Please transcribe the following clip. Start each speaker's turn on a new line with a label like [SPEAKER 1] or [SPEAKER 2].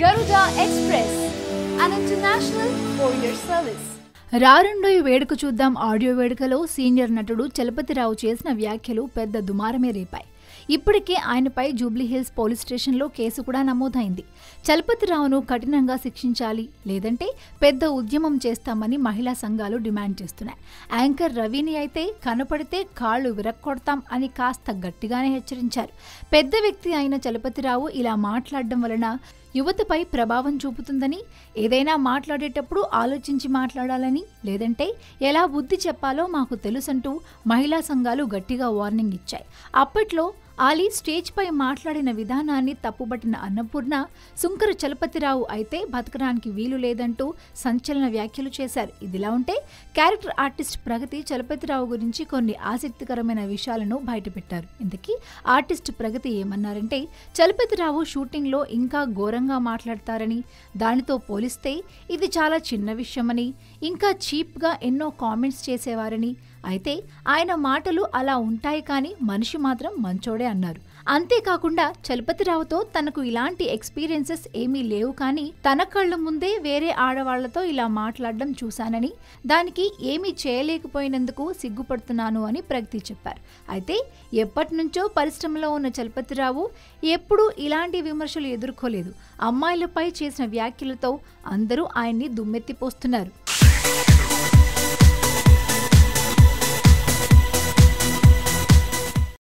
[SPEAKER 1] Garuda Express, an international courier service.
[SPEAKER 2] Rarandoi వేడుక చూద్దాం audio వేడుకలో సీనియర్ నటుడు చలపతిరావు చేసిన వ్యాఖ్యలు పెద్ద దుమారమే రేపాయి. ఇప్పటికే ఆయనపై జూబ్లీహిల్స్ పోలీస్ స్టేషన్లో కేసు కూడా నమోదైంది. చలపతిరావును కఠినంగా శిక్షించాలి, లేదంటే పెద్ద ఉద్యమం చేస్తామని మహిళా సంఘాలు డిమాండ్ చేస్తున్నాయి. యాంకర్ రవిని అయితే కనపడితే కాళ్లు విరక్కొడతాం అని కాస్త గట్టిగానే హెచ్చరించారు. పెద్ద వ్యక్తి అయిన చలపతిరావు ఇలా మాట్లాడడం వలన యువతపై ప్రభావం చూపుతుందని, ఏదైనా మాట్లాడేటప్పుడు ఆలోచించి మాట్లాడాలని, లేదంటే ఎలా బుద్ధి చెప్పాలో మాకు తెలుసంటూ మహిళా సంఘాలు గట్టిగా వార్నింగ్ ఇచ్చాయి. అప్పట్లో ఆలీ స్టేజ్ పై మాట్లాడిన విధానాన్ని తప్పుబట్టిన అన్నపూర్ణ, సుంకర చలపతిరావు అయితే బతకడానికి వీలు లేదంటూ సంచలన వ్యాఖ్యలు చేశారు. ఇదిలా ఉంటే క్యారెక్టర్ ఆర్టిస్ట్ ప్రగతి చలపతిరావు గురించి కొన్ని ఆసక్తికరమైన విషయాలను బయటపెట్టారు. ఇంతకీ ఆర్టిస్ట్ ప్రగతి ఏమన్నారంటే, చలపతిరావు షూటింగ్లో ఇంకా ఘోరంగా మాట్లాడతారని, దానితో పోలిస్తే ఇది చాలా చిన్న విషయమని, ఇంకా చీప్గా ఎన్నో కామెంట్స్ చేసేవారని, అయితే ఆయన మాటలు అలా ఉంటాయి కానీ మనిషి మాత్రం మంచోడే అన్నారు. అంతేకాకుండా చలపతిరావుతో తనకు ఇలాంటి ఎక్స్పీరియన్సెస్ ఏమీ లేవు, కానీ తన కళ్ళ ముందే వేరే ఆడవాళ్లతో ఇలా మాట్లాడడం చూశానని, దానికి ఏమీ చేయలేకపోయినందుకు సిగ్గుపడుతున్నాను అని ప్రగతి చెప్పారు. అయితే ఎప్పటినుంచో పరిశ్రమలో ఉన్న చలపతిరావు ఎప్పుడూ ఇలాంటి విమర్శలు ఎదుర్కోలేదు. అమ్మాయిలపై చేసిన వ్యాఖ్యలతో అందరూ ఆయన్ని దుమ్మెత్తిపోస్తున్నారు.